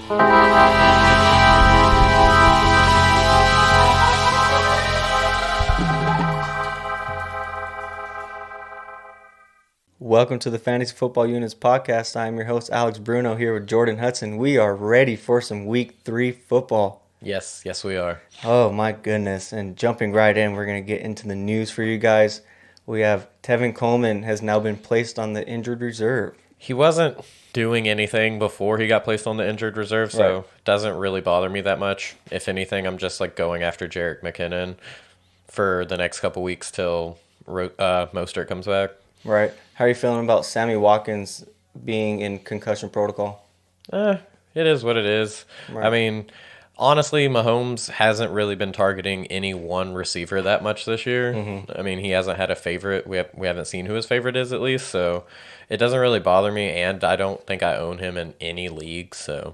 Welcome to the Fantasy Football Units podcast. I am your host, Alex Bruno, here with Jordan Hudson. We are ready for some Week 3 football. Yes, we are. Oh, my goodness. And jumping right in, we're going to get into the news for you guys. We have Tevin Coleman has now been placed on the injured reserve. He wasn't doing anything before he got placed on the injured reserve, so it doesn't really bother me that much. If anything, I'm just like going after Jerick McKinnon for the next couple weeks till Mostert comes back. Right. How are you feeling about Sammy Watkins being in concussion protocol? It is what it is. Right. I mean, honestly, Mahomes hasn't really been targeting any one receiver that much this year. Mm-hmm. I mean, he hasn't had a favorite. We haven't seen who his favorite is, at least, so it doesn't really bother me, and I don't think I own him in any league, so.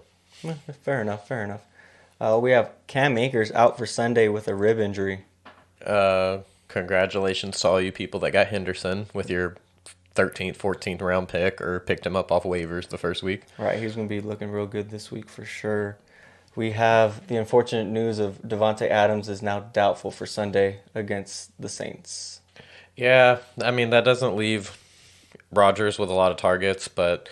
Fair enough. We have Cam Akers out for Sunday with a rib injury. Congratulations to all you people that got Henderson with your 13th, 14th round pick or picked him up off waivers the first week. Right, he's going to be looking real good this week for sure. We have the unfortunate news of Devontae Adams is now doubtful for Sunday against the Saints. Yeah, I mean, that doesn't leave Rodgers with a lot of targets, but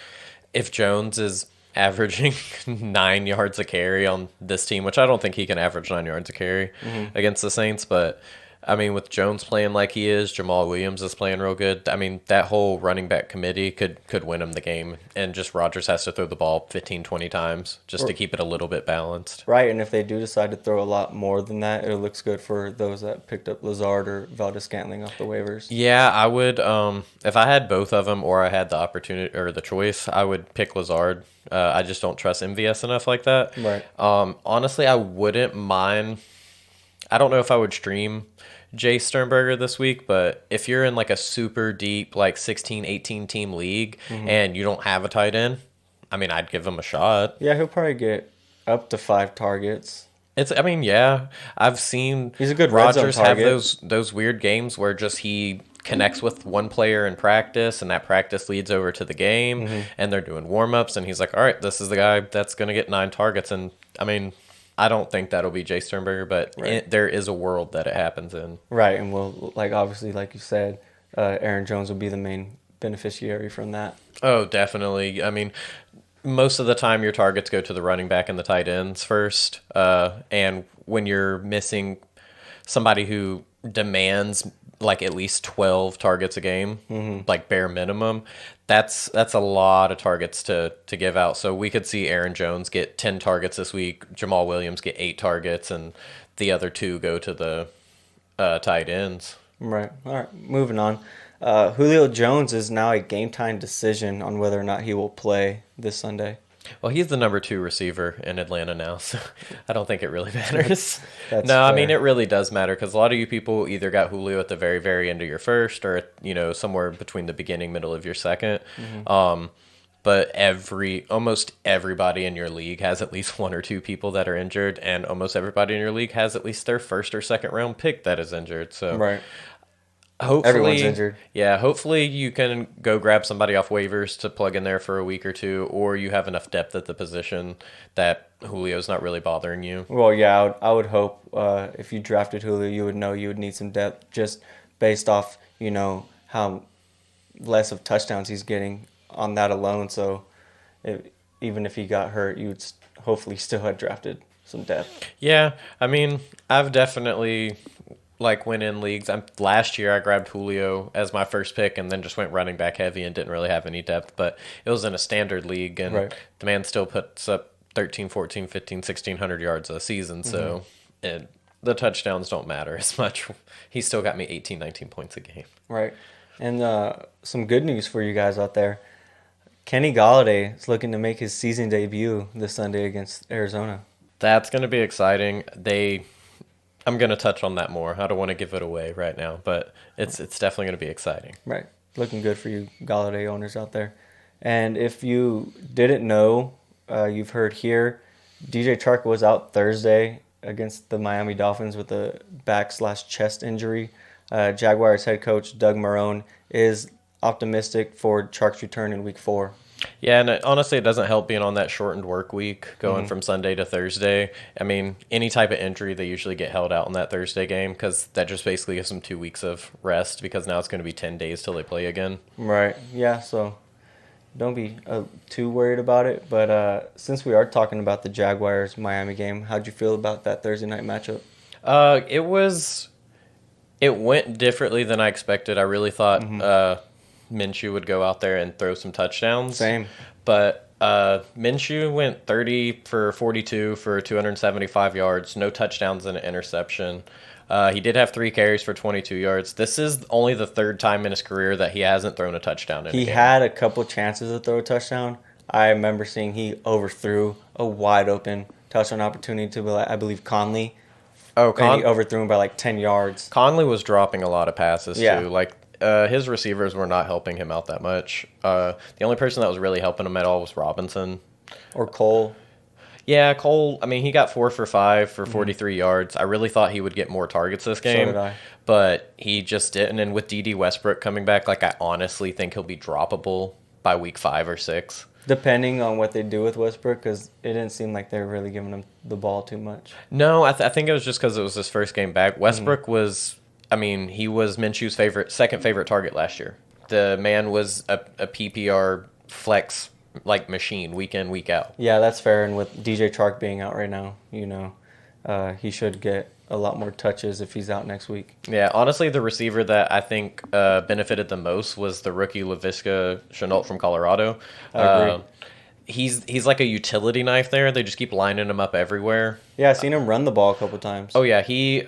if Jones is averaging 9 yards a carry on this team, which I don't think he can average 9 yards a carry against the Saints, but I mean, with Jones playing like he is, Jamal Williams is playing real good. I mean, that whole running back committee could win him the game, and just Rodgers has to throw the ball 15, 20 times just to keep it a little bit balanced. Right, and if they do decide to throw a lot more than that, it looks good for those that picked up Lazard or Valdez-Scantling off the waivers. Yeah, I would, if I had both of them or I had the opportunity or the choice, I would pick Lazard. I just don't trust MVS enough like that. Right. Honestly, I wouldn't mind. I don't know if I would stream Jay Sternberger this week, but if you're in like a super deep, like 16, 18 team league and you don't have a tight end, I mean, I'd give him a shot. Yeah, he'll probably get up to 5 targets. I've seen he's a good Rodgers have those weird games where just he connects with one player in practice and that practice leads over to the game and they're doing warm-ups and he's like, all right, this is the guy that's going to get 9 targets. And I mean, I don't think that'll be Jay Sternberger, but there is a world that it happens in. Right, and we'll, obviously, like you said, Aaron Jones will be the main beneficiary from that. Oh, definitely. I mean, most of the time your targets go to the running back and the tight ends first, and when you're missing somebody who demands like at least 12 targets a game, like bare minimum, that's a lot of targets to give out. So we could see Aaron Jones get 10 targets this week, Jamal Williams get 8 targets, and the other 2 go to the tight ends. Right. All right, moving on. Julio Jones is now a game-time decision on whether or not he will play this Sunday. Well, he's the number 2 receiver in Atlanta now, so I don't think it really matters. That's no, fair. I mean, it really does matter because a lot of you people either got Julio at the very, very end of your first or, somewhere between the beginning, middle of your second. But almost everybody in your league has at least 1 or 2 people that are injured, and almost everybody in your league has at least their first or second round pick that is injured. So right. Hopefully, everyone's injured. Yeah, hopefully you can go grab somebody off waivers to plug in there for a week or 2, or you have enough depth at the position that Julio's not really bothering you. Well, yeah, I would hope if you drafted Julio, you would know you would need some depth just based off, how less of touchdowns he's getting on that alone. So even if he got hurt, you would hopefully still have drafted some depth. Yeah, I mean, I've definitely went in leagues. Last year I grabbed Julio as my first pick and then just went running back heavy and didn't really have any depth, but it was in a standard league and the man still puts up 13, 14, 15, 1,600 yards a season, so the touchdowns don't matter as much. He still got me 18, 19 points a game. Right. And some good news for you guys out there. Kenny Golladay is looking to make his season debut this Sunday against Arizona. That's going to be exciting. I'm going to touch on that more. I don't want to give it away right now, but it's definitely going to be exciting. Right. Looking good for you Golladay owners out there. And if you didn't know, you've heard here, DJ Chark was out Thursday against the Miami Dolphins with a back/chest injury. Jaguars head coach Doug Marrone is optimistic for Chark's return in Week 4. Yeah, and honestly, it doesn't help being on that shortened work week, going from Sunday to Thursday. I mean, any type of injury, they usually get held out in that Thursday game because that just basically gives them 2 weeks of rest because now it's going to be 10 days till they play again. Right. Yeah. So don't be too worried about it. But since we are talking about the Jaguars Miami game, how'd you feel about that Thursday night matchup? It went differently than I expected. I really thought Minshew would go out there and throw some touchdowns. Same. But Minshew went 30 for 42 for 275 yards, no touchdowns and an interception. He did have 3 carries for 22 yards. This is only the third time in his career that he hasn't thrown a touchdown in a game. He had a couple chances to throw a touchdown. I remember seeing he overthrew a wide open touchdown opportunity to, I believe, Conley. Oh, And he overthrew him by like 10 yards. Conley was dropping a lot of passes, Yeah. too. Like, his receivers were not helping him out that much. The only person that was really helping him at all was Robinson. Or Cole. Yeah, Cole, I mean, he got 4 for 5 for 43 yards. I really thought he would get more targets this game. So did I. But he just didn't. And with D.D. Westbrook coming back, like, I honestly think he'll be droppable by week 5 or 6. Depending on what they do with Westbrook, because it didn't seem like they were really giving him the ball too much. No, I think it was just because it was his first game back. Westbrook was, I mean, he was Minshew's second favorite target last year. The man was a PPR flex like machine week in, week out. Yeah, that's fair. And with DJ Chark being out right now, he should get a lot more touches if he's out next week. Yeah, honestly, the receiver that I think benefited the most was the rookie Laviska Shenault from Colorado. I agree. He's like a utility knife there. They just keep lining him up everywhere. Yeah, I've seen him run the ball a couple times. Oh, yeah, he...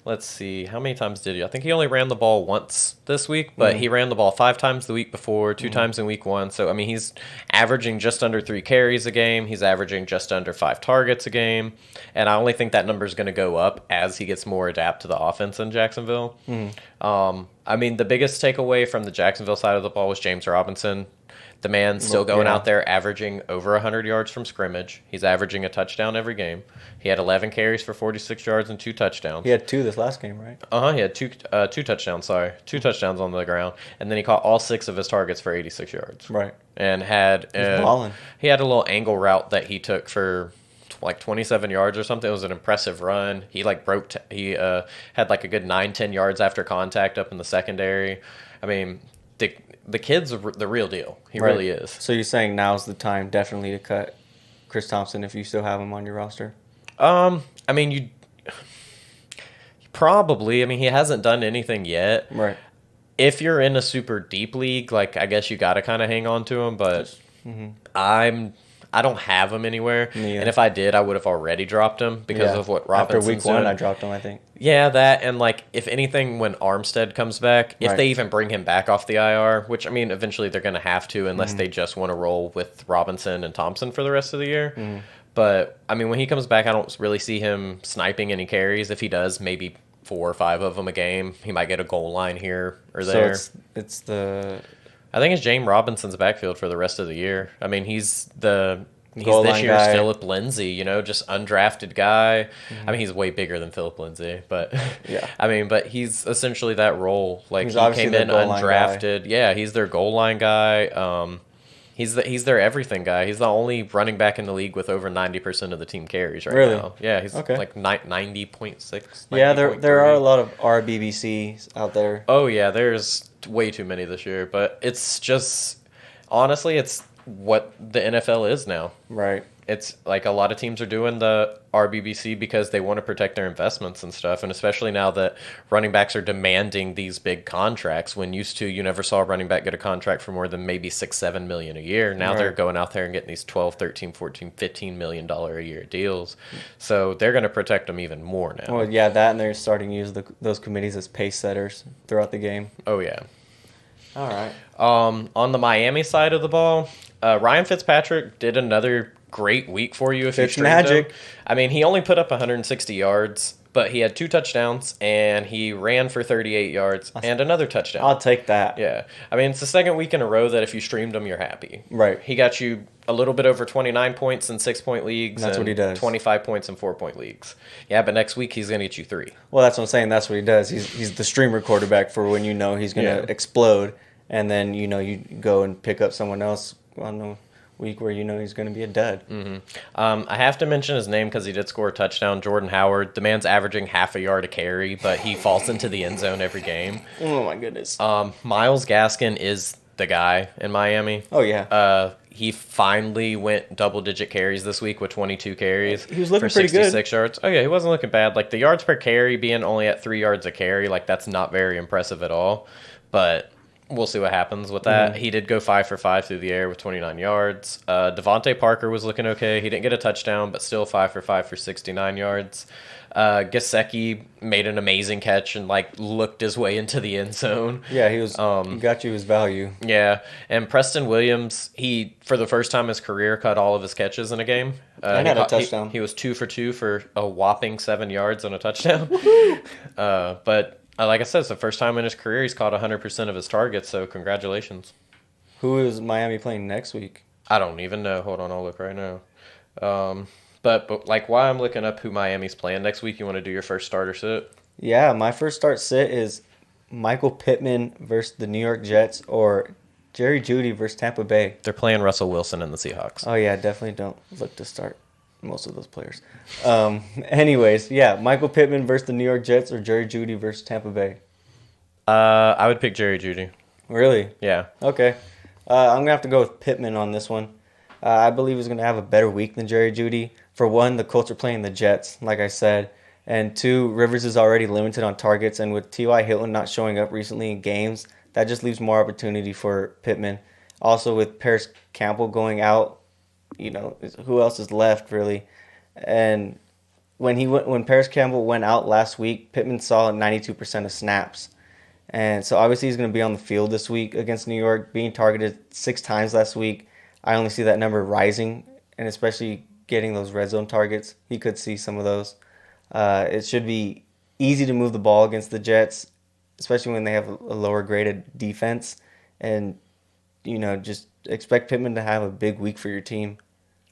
let's see, how many times did he? I think he only ran the ball once this week, but he ran the ball 5 times the week before, 2 times in week 1. So, I mean, he's averaging just under 3 carries a game. He's averaging just under 5 targets a game. And I only think that number is going to go up as he gets more adapt to the offense in Jacksonville. I mean, the biggest takeaway from the Jacksonville side of the ball was James Robinson. The man's still going out there averaging over 100 yards from scrimmage. He's averaging a touchdown every game. He had 11 carries for 46 yards and 2 touchdowns. He had 2 this last game, right? He had two touchdowns, sorry. 2 touchdowns on the ground. And then he caught all 6 of his targets for 86 yards. Right. And had he had a little angle route that he took for like 27 yards or something. It was an impressive run. He like had like a good 9-10 yards after contact up in the secondary. I mean, the kid's the real deal. He really is. So you're saying now's the time definitely to cut Chris Thompson if you still have him on your roster? I mean, you probably. I mean, he hasn't done anything yet. Right. If you're in a super deep league, like I guess you got to kind of hang on to him. But I don't have him anywhere. And if I did, I would have already dropped him because of what Robinson's After week 1, I dropped him, I think. Yeah, that, and like, if anything, when Armstead comes back, if Right. they even bring him back off the IR, which, I mean, eventually they're going to have to unless they just want to roll with Robinson and Thompson for the rest of the year. But, I mean, when he comes back, I don't really see him sniping any carries. If he does, maybe 4 or 5 of them a game. He might get a goal line here or there. So it's the... I think it's James Robinson's backfield for the rest of the year. I mean, he's Goal this line year's guy. Philip Lindsay, just undrafted guy. I mean, he's way bigger than Philip Lindsay, but Yeah. I mean, but he's essentially that role. Like He's he obviously came their in goal line undrafted. Yeah, he's their goal line guy. He's their everything guy. He's the only running back in the league with over 90% of the team carries right Really? now. Yeah, he's Okay. like 90.6. Yeah, there are a 90.3. lot of RBBCs out there. Oh yeah, there's way too many this year, but it's just honestly, it's what the NFL is now. Right. It's like a lot of teams are doing the RBBC because they want to protect their investments and stuff. And especially now that running backs are demanding these big contracts, when used to you never saw a running back get a contract for more than maybe $6-7 million a year. Now they're going out there and getting these $12, $13, $14, $15 million a year deals. So they're going to protect them even more now. Well, yeah, that, and they're starting to use those committees as pace setters throughout the game. Oh yeah. All right. On the Miami side of the ball, Ryan Fitzpatrick did another great week for you if you streamed Fitzmagic. him. I mean, he only put up 160 yards, but he had 2 touchdowns, and he ran for 38 yards and another touchdown. I'll take that. Yeah. I mean, it's the second week in a row that if you streamed him, you're happy. Right. He got you a little bit over 29 points in 6-point leagues. That's and what he does. 25 points in 4-point leagues. Yeah, but next week he's going to get you 3. Well, that's what I'm saying. That's what he does. He's the streamer quarterback for when he's going to explode, and then you go and pick up someone else on the week where you know he's going to be a dud. I have to mention his name because he did score a touchdown. Jordan Howard. The man's averaging half a yard a carry, but he falls into the end zone every game. Oh my goodness. Myles Gaskin is the guy in Miami. Oh yeah. He finally went double-digit carries this week with 22 carries. He was looking for pretty good. 66 yards. Oh yeah, he wasn't looking bad. Like the yards per carry being only at 3 yards a carry, like that's not very impressive at all. But we'll see what happens with that. He did go 5 for 5 through the air with 29 yards. Devontae Parker was looking okay. He didn't get a touchdown, but still 5 for 5 for 69 yards. Gesicki made an amazing catch and like looked his way into the end zone. Yeah, he was. He got you his value. Yeah, and Preston Williams, he for the first time in his career caught all of his catches in a game. And had a touchdown. He was 2 for 2 for a whopping 7 yards and a touchdown. But like I said, it's the first time in his career he's caught 100% of his targets. So congratulations. Who is Miami playing next week? I don't even know. Hold on, I'll look right now. But like while I'm looking up who Miami's playing next week, you want to do your first starter sit? Yeah, my first start sit is Michael Pittman versus the New York Jets or Jerry Jeudy versus Tampa Bay. They're playing Russell Wilson and the Seahawks. Oh yeah, definitely don't look to start most of those players. Anyways, yeah, Michael Pittman versus the New York Jets or Jerry Jeudy versus Tampa Bay. I would pick Jerry Jeudy. Really? Yeah. Okay. I'm gonna have to go with Pittman on this one. I believe he's gonna have a better week than Jerry Jeudy. For one, the Colts are playing the Jets, like I said. And two, Rivers is already limited on targets. And with T.Y. Hilton not showing up recently in games, that just leaves more opportunity for Pittman. Also, with Paris Campbell going out, you know, who else is left, really? And when Paris Campbell went out last week, Pittman saw 92% of snaps. And so obviously he's going to be on the field this week against New York, being targeted 6 times last week. I only see that number rising, and especially getting those red zone targets. He could see some of those. It should be easy to move the ball against the Jets, especially when they have a lower graded defense. And, you know, just expect Pittman to have a big week for your team.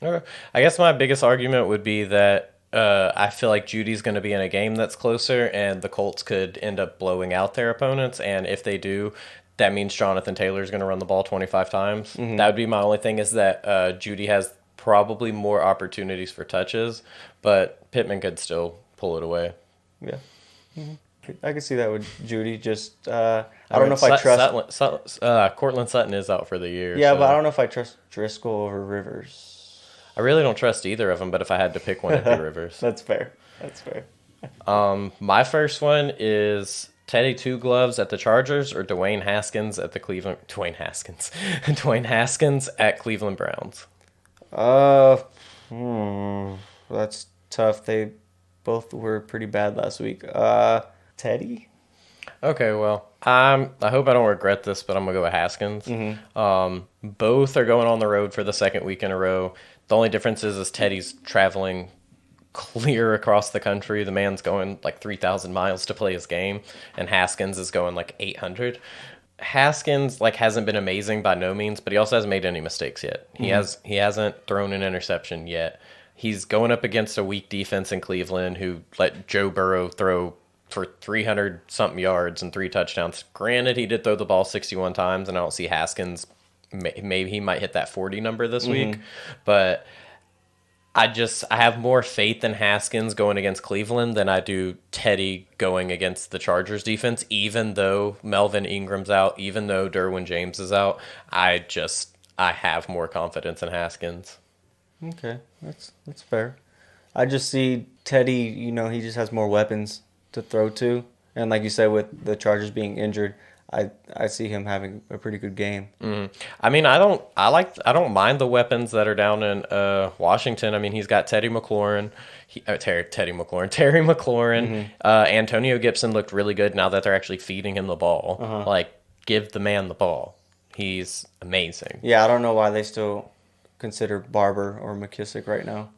Okay. I guess my biggest argument would be that I feel like Judy's going to be in a game that's closer, and the Colts could end up blowing out their opponents. And if they do, that means Jonathan Taylor's going to run the ball 25 times. That would be my only thing, is that Judy has probably more opportunities for touches, but Pittman could still pull it away. Yeah. I can see that with Judy. Just I don't know if I trust Cortland Sutton is out for the year. Yeah, so. but I don't know if I trust Driscoll over Rivers. I really don't trust either of them, but if I had to pick one, it'd be Rivers. That's fair. My first one is Teddy Two Gloves at the Chargers or Dwayne Haskins at the Cleveland... Dwayne Haskins at Cleveland Browns. That's tough. They both were pretty bad last week. Teddy? Okay, well, I hope I don't regret this, but I'm going to go with Haskins. Both are going on the road for the second week in a row. The only difference is Teddy's traveling clear across the country. The man's going like 3,000 miles to play his game, and Haskins is going like 800. Haskins hasn't been amazing by no means, but he also hasn't made any mistakes yet. He hasn't thrown an interception yet. He's going up against a weak defense in Cleveland who let Joe Burrow throw for 300 something yards and 3 touchdowns. Granted, he did throw the ball 61 times, and I don't see Haskins. Maybe he might hit that 40 number this week, but I have more faith in Haskins going against Cleveland than I do Teddy going against the Chargers defense, even though Melvin Ingram's out, even though Derwin James is out. I have more confidence in Haskins. Okay, that's fair. I just see Teddy, you know, he just has more weapons to throw to. And like you said, with the Chargers being injured, I see him having a pretty good game. I mean, I don't mind the weapons that are down in Washington. I mean, he's got Terry McLaurin. Antonio Gibson looked really good now that they're actually feeding him the ball. Give the man the ball. He's amazing. Yeah, I don't know why they still consider Barber or McKissick right now.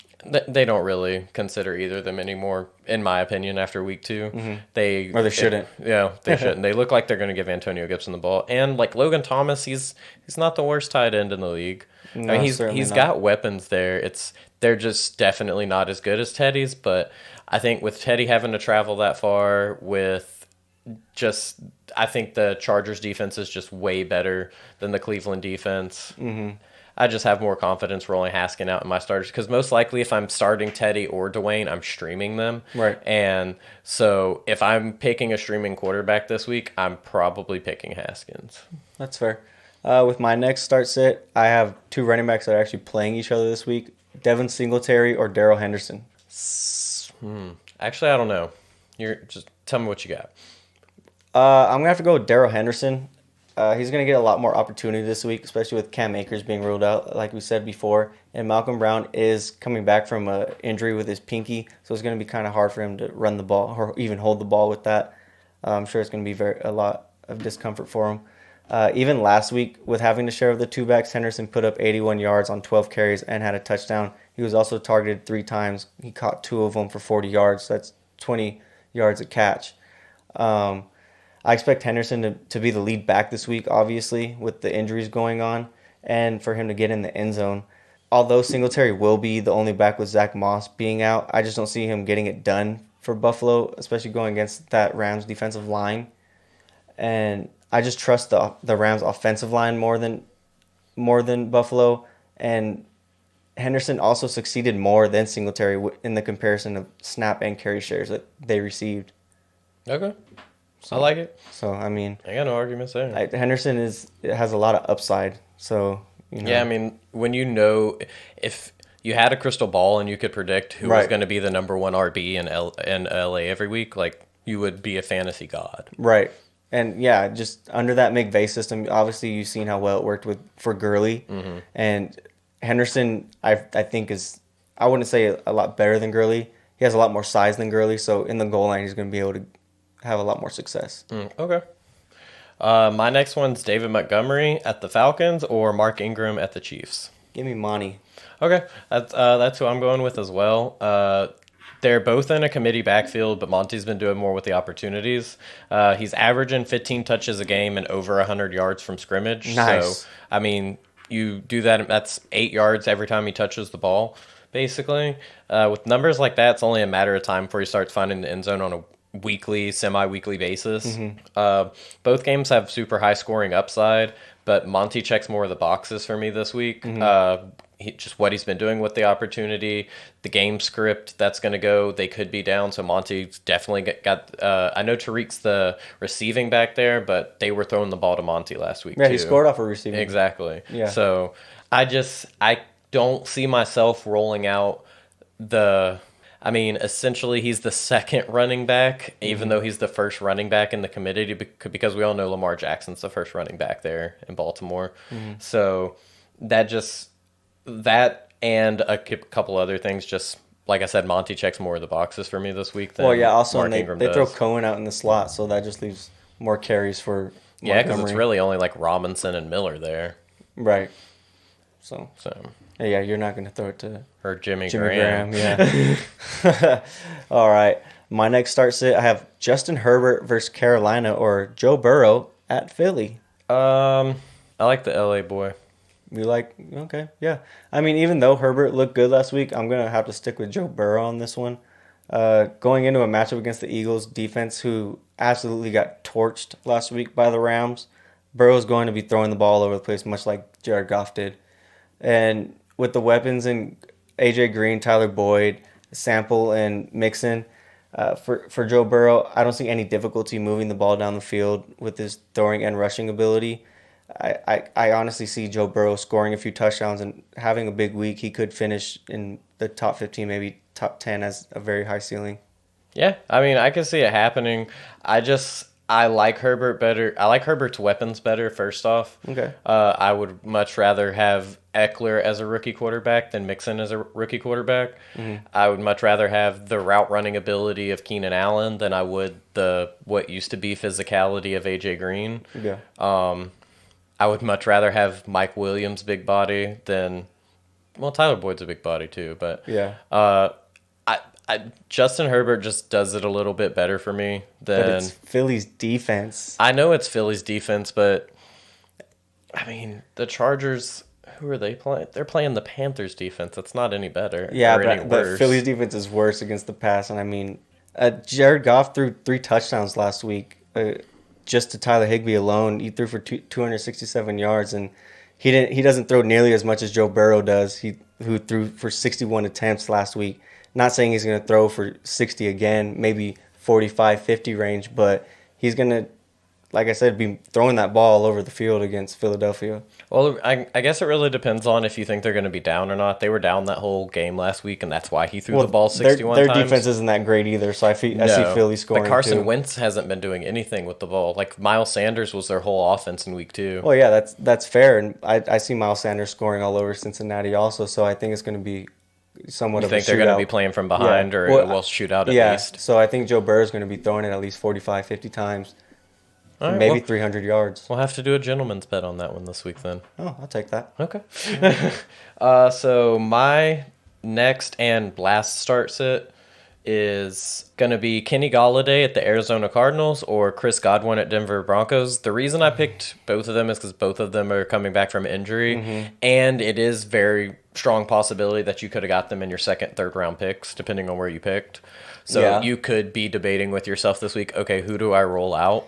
They don't really consider either of them anymore, in my opinion, after week 2. They shouldn't. Yeah, they shouldn't. They look like they're going to give Antonio Gibson the ball. And like Logan Thomas, he's not the worst tight end in the league. No, I mean, he's got weapons there. They're just definitely not as good as Teddy's, but I think with Teddy having to travel that far, I think the Chargers defense is just way better than the Cleveland defense. I just have more confidence rolling Haskin out in my starters because most likely if I'm starting Teddy or Dwayne, I'm streaming them. Right. And so if I'm picking a streaming quarterback this week, I'm probably picking Haskins. That's fair. With my next start sit, I have two running backs that are actually playing each other this week: Devin Singletary or Darrell Henderson. Actually, I don't know. You're just tell me what you got. I'm gonna have to go with Darrell Henderson. He's gonna get a lot more opportunity this week, especially with Cam Akers being ruled out, like we said before. And Malcolm Brown is coming back from an injury with his pinky, so it's gonna be kind of hard for him to run the ball or even hold the ball with that. I'm sure it's gonna be a lot of discomfort for him. Even last week, with having to share of the two backs, Henderson put up 81 yards on 12 carries and had a touchdown. He was also targeted 3 times. He caught 2 of them for 40 yards. So that's 20 yards a catch. I expect Henderson to be the lead back this week, obviously, with the injuries going on, and for him to get in the end zone. Although Singletary will be the only back with Zach Moss being out, I just don't see him getting it done for Buffalo, especially going against that Rams defensive line. And I just trust the Rams offensive line more than Buffalo. And Henderson also succeeded more than Singletary in the comparison of snap and carry shares that they received. Okay. I like it. So, I mean, I got no arguments there. Henderson has a lot of upside. So, Yeah, I mean, when if you had a crystal ball and you could predict who was going to be the number one RB in LA every week, like, you would be a fantasy god. Right. And, yeah, just under that McVay system, obviously you've seen how well it worked for Gurley. Mm-hmm. And Henderson, I think, I wouldn't say a lot better than Gurley. He has a lot more size than Gurley, so in the goal line he's going to be able to have a lot more success. Okay. My next one's David Montgomery at the Falcons or Mark Ingram at the Chiefs. Give me Monty. Okay, that's who I'm going with as well. They're both in a committee backfield, but Monty's been doing more with the opportunities. He's averaging 15 touches a game and over 100 yards from scrimmage. Nice. So, I mean, you do that, that's 8 yards every time he touches the ball, basically. With numbers like that, it's only a matter of time before he starts finding the end zone on a weekly, semi-weekly basis. Mm-hmm. Both games have super high scoring upside, but Monty checks more of the boxes for me this week. Mm-hmm. Just what he's been doing with the opportunity, the game script that's going to go. They could be down, so Monty's definitely got. I know Tariq's the receiving back there, but they were throwing the ball to Monty last week. Yeah, too. He scored off a receiving. Exactly. Yeah. So I don't see myself rolling out essentially he's the second running back, even though he's the first running back in the committee, because we all know Lamar Jackson's the first running back there in Baltimore. Mm-hmm. So that and a couple other things, just like I said, Monty checks more of the boxes for me this week than also Mark Ingram they does. throw Cohen out in the slot, so that just leaves more carries for Yeah, because it's really only like Robinson and Miller there. Right. So yeah, you're not going to throw it to or Jimmy Graham. Yeah. All right. My next start sit, I have Justin Herbert versus Carolina or Joe Burrow at Philly. I like the LA boy. Okay, yeah. I mean, even though Herbert looked good last week, I'm going to have to stick with Joe Burrow on this one. Going into a matchup against the Eagles defense, who absolutely got torched last week by the Rams, Burrow's going to be throwing the ball all over the place, much like Jared Goff did. And with the weapons in A.J. Green, Tyler Boyd, Sample, and Mixon, for Joe Burrow, I don't see any difficulty moving the ball down the field with his throwing and rushing ability. I honestly see Joe Burrow scoring a few touchdowns and having a big week. He could finish in the top 15, maybe top 10 as a very high ceiling. Yeah, I mean, I can see it happening. I like Herbert better. I like Herbert's weapons better, first off. Okay. I would much rather have Eckler as a rookie quarterback than Mixon as a rookie quarterback. Mm-hmm. I would much rather have the route running ability of Keenan Allen than I would what used to be physicality of A.J. Green. Yeah. I would much rather have Mike Williams' big body than, Tyler Boyd's a big body too, but yeah. Justin Herbert just does it a little bit better for me than. But it's Philly's defense. I know it's Philly's defense, but I mean the Chargers. Who are they playing? They're playing the Panthers' defense. That's not any better. Yeah, but Philly's defense is worse against the pass, and I mean, Jared Goff threw 3 touchdowns last week. Just to Tyler Higbee alone, he threw for 267 yards, and He doesn't throw nearly as much as Joe Burrow does. Who threw for 61 attempts last week. Not saying he's going to throw for 60 again, maybe 45, 50 range, but he's going to, like I said, be throwing that ball all over the field against Philadelphia. Well, I guess it really depends on if you think they're going to be down or not. They were down that whole game last week, and that's why he threw the ball 61 their times. Their defense isn't that great either, so I see Philly scoring. But Carson too. Wentz hasn't been doing anything with the ball. Like, Miles Sanders was their whole offense in week 2. Well, yeah, that's fair, and I see Miles Sanders scoring all over Cincinnati also, so I think it's going to be somewhat of a shootout. You think they're going to be playing from behind, or it will shoot out at least? So I think Joe Burrow is going to be throwing it at least 45, 50 times. Right, maybe 300 yards. We'll have to do a gentleman's bet on that one this week then. Oh, I'll take that. Okay. So my next and last start sit is going to be Kenny Golladay at the Arizona Cardinals or Chris Godwin at Denver Broncos. The reason I picked both of them is because both of them are coming back from injury, and it is very strong possibility that you could have got them in your second, third round picks, depending on where you picked. So you could be debating with yourself this week, okay, who do I roll out?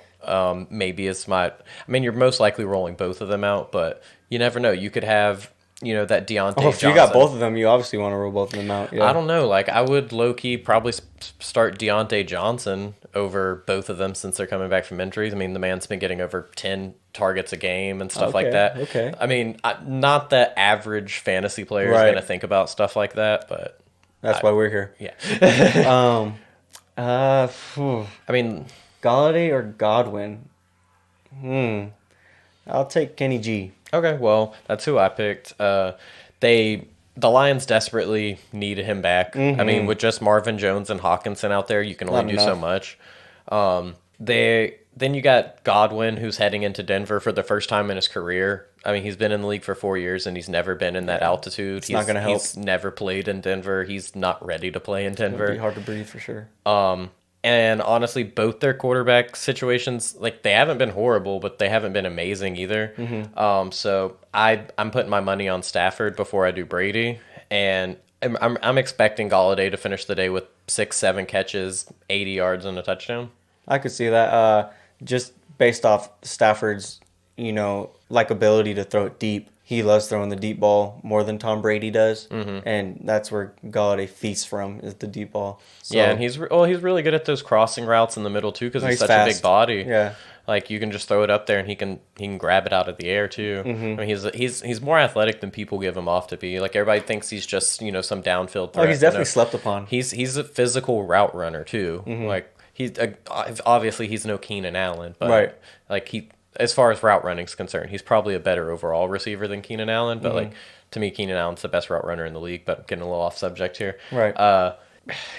Maybe it's you're most likely rolling both of them out, but you never know. You could have, that Deontay Johnson. If you got both of them, you obviously want to roll both of them out. Yeah. I don't know. Like, I would low-key probably start Deontay Johnson over both of them since they're coming back from injuries. I mean, the man's been getting over 10 targets a game and stuff like that. Okay. I mean, not that average fantasy player is going to think about stuff like that, but... That's why we're here. Yeah. I mean... Golladay or Godwin? I'll take Kenny G. Okay, well, that's who I picked. The Lions desperately needed him back. I mean, with just Marvin Jones and Hawkinson out there, you can only do so much. Then you got Godwin, who's heading into Denver for the first time in his career. I mean, he's been in the league for 4 years, and he's never been in that altitude. Not going to help. He's never played in Denver. He's not ready to play in Denver. It'll be hard to breathe for sure. And honestly, both their quarterback situations, like, they haven't been horrible, but they haven't been amazing either. So I'm putting my money on Stafford before I do Brady, and I'm expecting Golladay to finish the day with 6-7 catches, 80 yards, and a touchdown. I could see that. Just based off Stafford's, ability to throw it deep. He loves throwing the deep ball more than Tom Brady does, and that's where Golladay feasts from, is the deep ball. So, yeah, and he's really good at those crossing routes in the middle too, because he's such fast. a big body. Yeah, like, you can just throw it up there, and he can grab it out of the air too. I mean, he's more athletic than people give him off to be. Like, everybody thinks he's just some downfield threat. Oh, he's definitely slept upon. He's a physical route runner too. Like, he's obviously he's no Keenan Allen, but like as far as route running is concerned, he's probably a better overall receiver than Keenan Allen. But like, to me, Keenan Allen's the best route runner in the league. But getting a little off subject here. Right.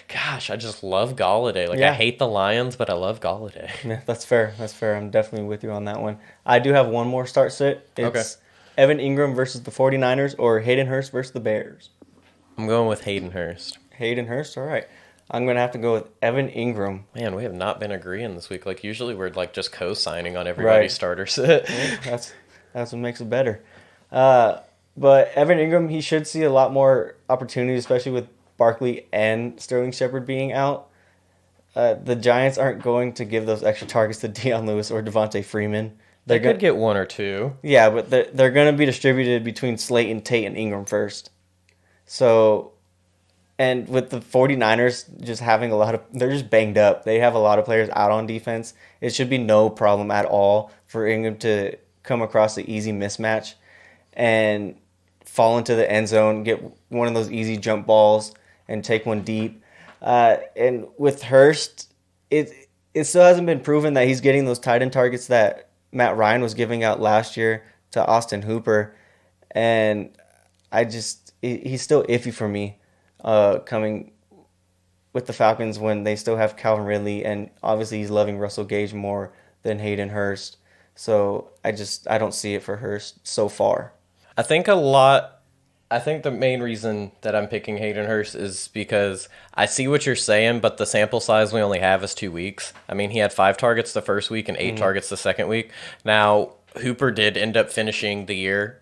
Gosh, I just love Golladay. Like, I hate the Lions, but I love Golladay. Yeah, that's fair. I'm definitely with you on that one. I do have one more start sit. It's Evan Ingram versus the 49ers or Hayden Hurst versus the Bears. I'm going with Hayden Hurst. Hayden Hurst? All right. I'm going to have to go with Evan Ingram. Man, we have not been agreeing this week. Like, usually we're like just co-signing on everybody's starter sit. That's what makes it better. But Evan Ingram, he should see a lot more opportunity, especially with Barkley and Sterling Shepard being out. The Giants aren't going to give those extra targets to Deion Lewis or Devontae Freeman. They could get one or two. Yeah, but they're going to be distributed between Slayton, Tate, and Ingram first. So... And with the 49ers just having they're just banged up. They have a lot of players out on defense. It should be no problem at all for Ingram to come across the easy mismatch and fall into the end zone, get one of those easy jump balls, and take one deep. And with Hurst, it still hasn't been proven that he's getting those tight end targets that Matt Ryan was giving out last year to Austin Hooper. And he's still iffy for me. Coming with the Falcons when they still have Calvin Ridley, and obviously he's loving Russell Gage more than Hayden Hurst. So I don't see it for Hurst so far. I think the main reason that I'm picking Hayden Hurst is because I see what you're saying, but the sample size we only have is 2 weeks. I mean, he had 5 targets the first week and 8 targets the second week. Now, Hooper did end up finishing the year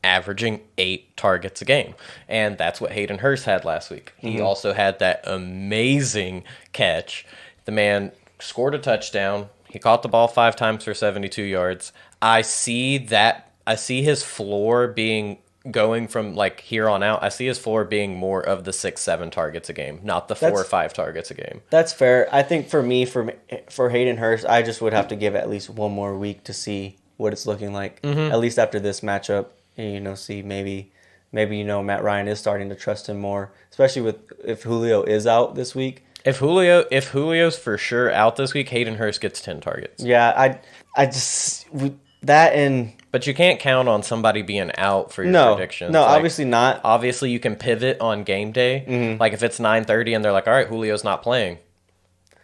averaging 8 targets a game. And that's what Hayden Hurst had last week. He also had that amazing catch. The man scored a touchdown. He caught the ball 5 times for 72 yards. I see that I see his floor being going from like here on out. I see his floor being more of the 6-7 targets a game, not the 4 or That's 5 targets a game. that's fair. I think for me, for Hayden Hurst, I just would have to give it at least one more week to see what it's looking like. At least after this matchup, and, see maybe Matt Ryan is starting to trust him more, especially with if Julio is out this week. If Julio's for sure out this week, Hayden Hurst gets 10 targets. Yeah, I just that and But you can't count on somebody being out for your predictions. No, Like, obviously not. Obviously, you can pivot on game day. Like if it's 9:30 and they're like, "All right, Julio's not playing."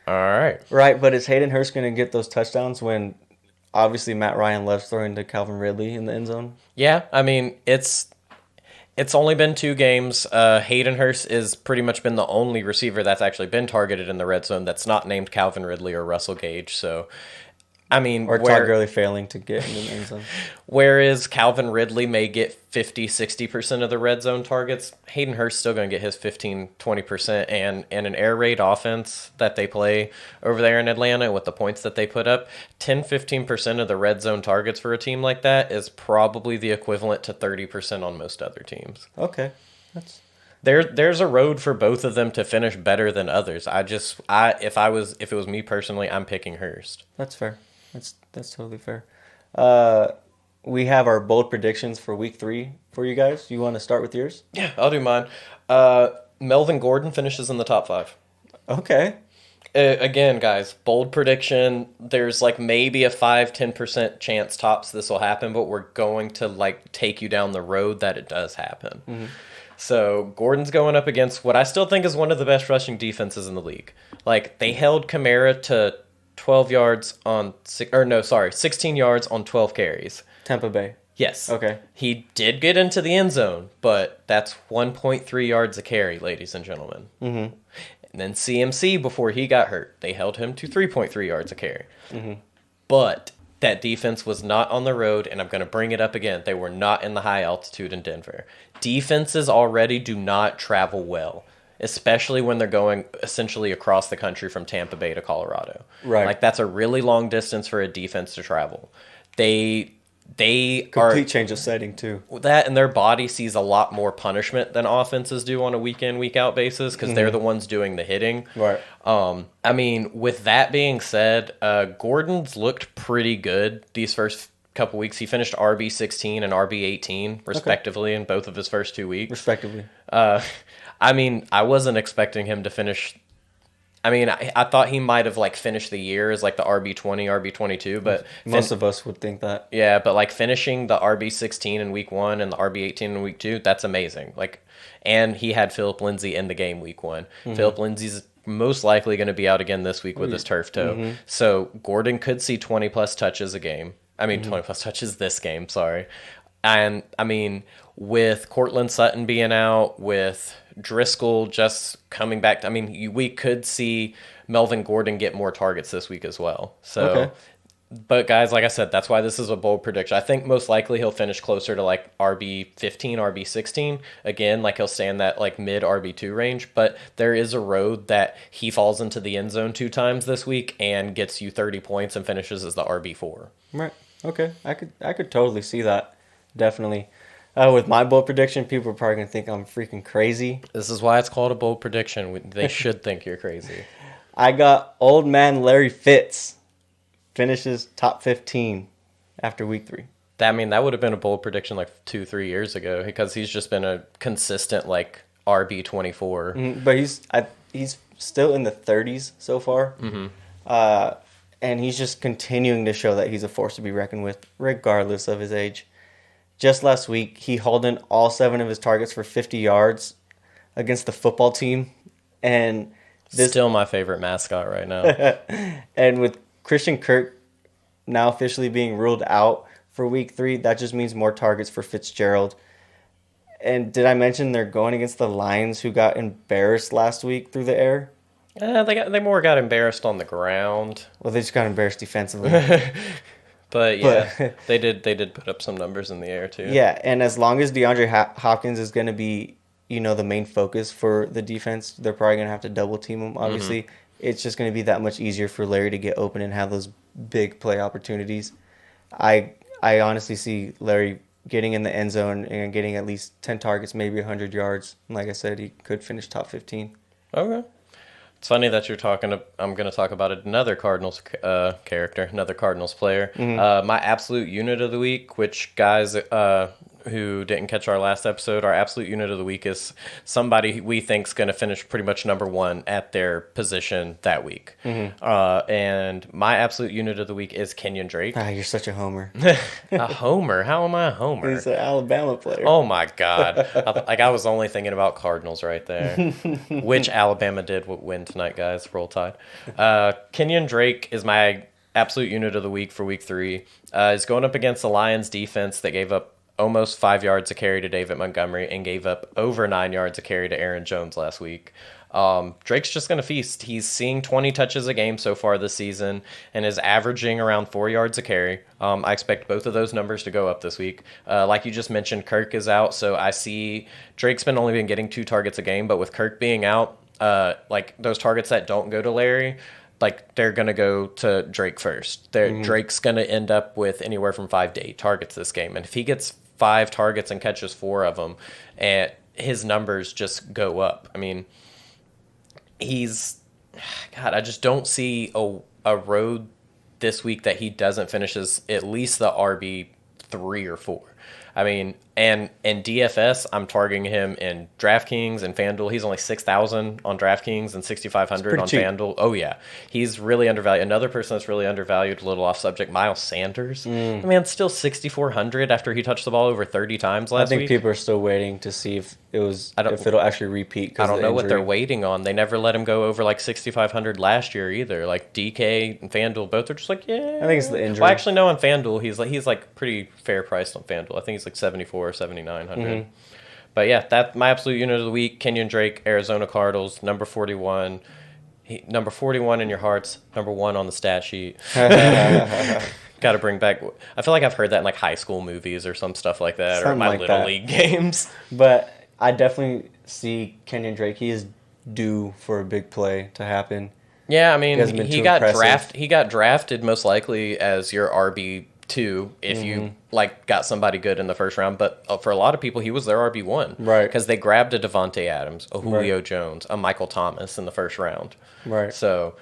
All right. Right, but is Hayden Hurst going to get those touchdowns when obviously Matt Ryan loves throwing to Calvin Ridley in the end zone? Yeah, I mean it's only been 2 games. Hayden Hurst has pretty much been the only receiver that's actually been targeted in the red zone that's not named Calvin Ridley or Russell Gage. So, I mean, Or Todd Gurley failing to get in the end zone. whereas Calvin Ridley may get 50-60% of the red zone targets, Hayden Hurst's still going to get his 15-20%. And in an air raid offense that they play over there in Atlanta with the points that they put up, 10-15% of the red zone targets for a team like that is probably the equivalent to 30% on most other teams. Okay. That's There's a road for both of them to finish better than others. If it was me personally, I'm picking Hurst. That's fair. That's totally fair. We have our bold predictions for week 3 for you guys. You want to start with yours? Yeah, I'll do mine. Melvin Gordon finishes in the top 5. Okay. Again, guys, bold prediction. There's like maybe a 5-10% chance tops this will happen, but we're going to like take you down the road that it does happen. Mm-hmm. So Gordon's going up against what I still think is one of the best rushing defenses in the league. Like they held Kamara to 16 yards on 12 carries. Tampa Bay. Yes. Okay. He did get into the end zone, but that's 1.3 yards a carry, ladies and gentlemen. Mm-hmm. And then CMC, before he got hurt, they held him to 3.3 yards a carry. Mm-hmm. But that defense was not on the road, and I'm going to bring it up again. They were not in the high altitude in Denver. Defenses already do not travel well, especially when they're going essentially across the country from Tampa Bay to Colorado. Right. Like, that's a really long distance for a defense to travel. They complete change of setting too. That, and their body sees a lot more punishment than offenses do on a week in, week out basis because they're the ones doing the hitting. Right. I mean, with that being said, Gordon's looked pretty good these first couple weeks. He finished RB16 and RB18 respectively in both of his first 2 weeks. Respectively. I mean, I wasn't expecting him to finish. I mean, I thought he might have like finished the year as like the RB20, RB22, but most of us would think that. Yeah, but like finishing the RB16 in week 1 and the RB18 in week 2, that's amazing. Like, and he had Philip Lindsay in the game week 1. Mm-hmm. Philip Lindsay's most likely going to be out again this week with his turf toe. Mm-hmm. So Gordon could see 20 plus touches a game. I mean, 20 plus touches this game, sorry. And I mean, with Cortland Sutton being out, with Driscoll just coming back, I mean, we could see Melvin Gordon get more targets this week as well. So, But guys, like I said, that's why this is a bold prediction. I think most likely he'll finish closer to like RB15, RB16. Again, like he'll stay in that like mid RB2 range. But there is a road that he falls into the end zone 2 times this week and gets you 30 points and finishes as the RB4. Right. Okay. I could totally see that. Definitely. With my bold prediction, people are probably going to think I'm freaking crazy. This is why it's called a bold prediction. They should think you're crazy. I got old man Larry Fitz finishes top 15 after week 3. That would have been a bold prediction like 2-3 years ago because he's just been a consistent like RB24. Mm-hmm. But he's still in the 30s so far. Mm-hmm. And he's just continuing to show that he's a force to be reckoned with regardless of his age. Just last week, he hauled in all 7 of his targets for 50 yards against the football team. And still my favorite mascot right now. And with Christian Kirk now officially being ruled out for week 3, that just means more targets for Fitzgerald. And did I mention they're going against the Lions, who got embarrassed last week through the air? They more got embarrassed on the ground. Well, they just got embarrassed defensively. But yeah, they did put up some numbers in the air too. Yeah, and as long as DeAndre Hopkins is going to be, the main focus for the defense, they're probably going to have to double team him. Obviously, it's just going to be that much easier for Larry to get open and have those big play opportunities. I I honestly see Larry getting in the end zone and getting at least 10 targets, maybe 100 yards. And like I said, he could finish top 15. Okay. It's funny that you're talking. I'm going to talk about another Cardinals character, another Cardinals player. My absolute unit of the week, which guys who didn't catch our last episode, our absolute unit of the week is somebody we think is going to finish pretty much number one at their position that week. And my absolute unit of the week is Kenyon Drake. Ah, you're such a homer. A homer? How am I a homer? He's an Alabama player. Oh my God! I was only thinking about Cardinals right there, which Alabama did win tonight, guys. Roll Tide. Kenyon Drake is my absolute unit of the week for week 3. He's going up against the Lions defense that gave up almost 5 yards a carry to David Montgomery and gave up over 9 yards a carry to Aaron Jones last week. Drake's just going to feast. He's seeing 20 touches a game so far this season and is averaging around 4 yards a carry. I expect both of those numbers to go up this week. Like you just mentioned, Kirk is out, so I see Drake's only been getting 2 targets a game, but with Kirk being out, like those targets that don't go to Larry, like they're going to go to Drake first. Drake's going to end up with anywhere from 5 to 8 targets this game, and if he gets 5 targets and catches 4 of them, and his numbers just go up. I mean, I just don't see a road this week that he doesn't finish as at least the RB 3 or 4. I mean, and in DFS, I'm targeting him in DraftKings and FanDuel. He's only 6,000 on DraftKings and 6,500 on cheap. FanDuel. Oh yeah, he's really undervalued. Another person that's really undervalued, a little off subject, Miles Sanders. I mean, it's still 6,400 after he touched the ball over 30 times last I think week. people are still waiting to see if it'll actually repeat. I don't know what they're injury. waiting on. They never let him go over like 6,500 last year either. Like DK and FanDuel both are just like, yeah. I think it's the injury. Well, actually, no, on FanDuel he's like pretty fair priced on FanDuel. I think he's like 74 or 7,900. But yeah, that's my absolute unit of the week. Kenyon Drake, Arizona Cardinals, number 41. Number 41 in your hearts, number 1 on the stat sheet. Got to bring back. I feel like I've heard that in like high school movies or some stuff like that, or Something my like little that. league games. But I definitely see Kenyon Drake. He is due for a big play to happen. Yeah, I mean, hasn't been he too got impressive. He got drafted most likely as your RB2 if you like got somebody good in the first round. But for a lot of people, he was their RB1, Right. Because they grabbed a Devontae Adams, a Julio Jones, a Michael Thomas in the first round, Right. So,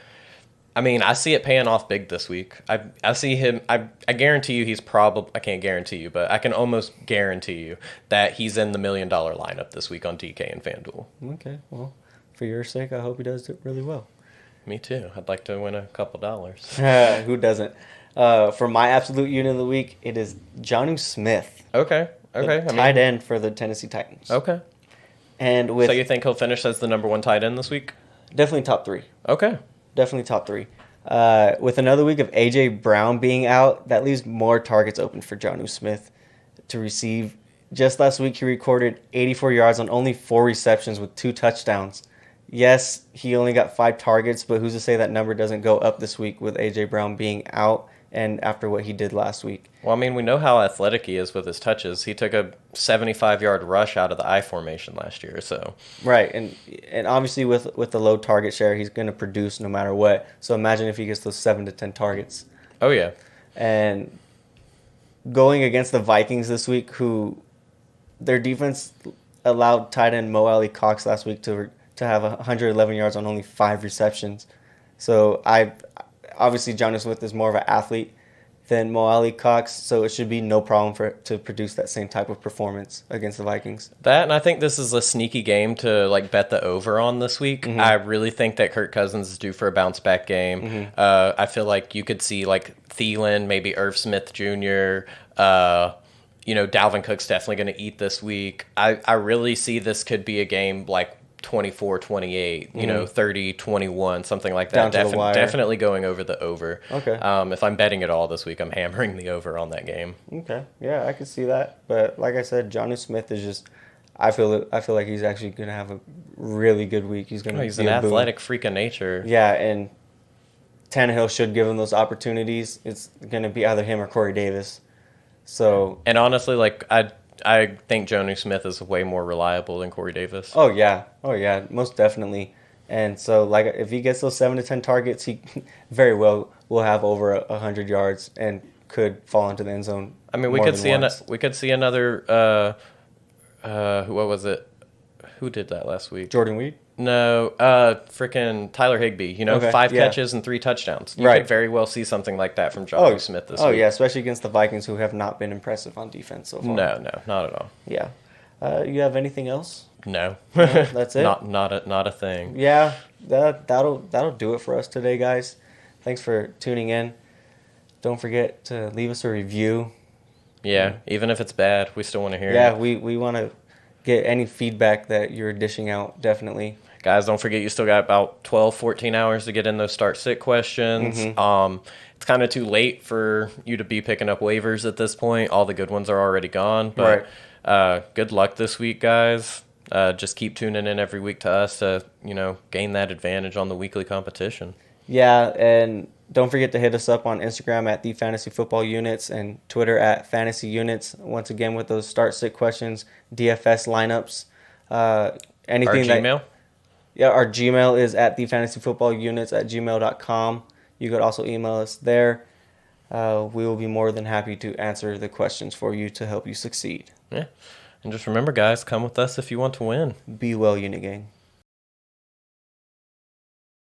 I mean, I see it paying off big this week. I see him. I guarantee you, he's probably. I can't guarantee you, but I can almost guarantee you that he's in the $1 million lineup this week on DK and FanDuel. Okay, well, for your sake, I hope he does it really well. Me too. I'd like to win a couple dollars. Who doesn't? For my absolute unit of the week, it is Jonnu Smith, Okay. Okay. tight end for the Tennessee Titans. Okay. And with So you think he'll finish as the number 1 tight end this week? definitely top 3. Okay. Definitely top 3. With another week of A.J. Brown being out, that leaves more targets open for Jonnu Smith to receive. Just last week, he recorded 84 yards on only 4 receptions with 2 touchdowns. Yes, he only got 5 targets, but who's to say that number doesn't go up this week with A.J. Brown being out and after what he did last week? Well, I mean, we know how athletic he is with his touches. He took a 75-yard rush out of the I formation last year, so. Right, and obviously with the low target share, he's going to produce no matter what. So imagine if he gets those 7 to 10 targets. Oh, yeah. And going against the Vikings this week, who their defense allowed tight end Mo Alley Cox last week to have 111 yards on only 5 receptions. So obviously Jonnu Smith is more of an athlete than Mo Alley Cox, so it should be no problem for it to produce that same type of performance against the Vikings. That, and I think this is a sneaky game to like bet the over on this week. I really think that Kirk Cousins is due for a bounce back game. I feel like you could see like Thielen, maybe Irv Smith Jr., Dalvin Cook's definitely going to eat this week. I really see this could be a game like 24-28, 30-21, something like that. Down to the wire. Definitely going over the over. Okay. If I'm betting it all this week, I'm hammering the over on that game. Okay, yeah, I can see that. But like I said, Jonnu Smith is just. I feel like he's actually going to have a really good week. He's going to. He's an athletic freak of nature. Yeah, and Tannehill should give him those opportunities. It's going to be either him or Corey Davis. So. And honestly, like I think Jonnu Smith is way more reliable than Corey Davis. Oh yeah, most definitely. And so, like, if he gets those 7 to 10 targets, he very well will have over 100 yards and could fall into the end zone. I mean, we more could than see once. we could see another. What was it? Who did that last week? Jordan Weed. No, freaking Tyler Higbee. You know, Okay, 5 yeah. catches and 3 touchdowns. You Right. could very well see something like that from Jonnu Smith this week. Oh yeah, especially against the Vikings, who have not been impressive on defense so far. No, not at all. Yeah. You have anything else? No, That's it. Not a thing. Yeah, that'll do it for us today, guys. Thanks for tuning in. Don't forget to leave us a review. Yeah, even if it's bad, we still want to hear Yeah, it. we want to get any feedback that you're dishing out, definitely. Guys, don't forget you still got about 12, 14 hours to get in those start-sit questions. It's kind of too late for you to be picking up waivers at this point. All the good ones are already gone. But good luck this week, guys. Just keep tuning in every week to us to, gain that advantage on the weekly competition. Yeah, and don't forget to hit us up on Instagram at the Fantasy Football Units and Twitter at Fantasy Units. Once again, with those start-sit questions, DFS lineups, anything Our Gmail? Yeah, our Gmail is at thefantasyfootballunits@gmail.com. You could also email us there. We will be more than happy to answer the questions for you to help you succeed. Yeah. And just remember, guys, come with us if you want to win. Be well, Unit Gang.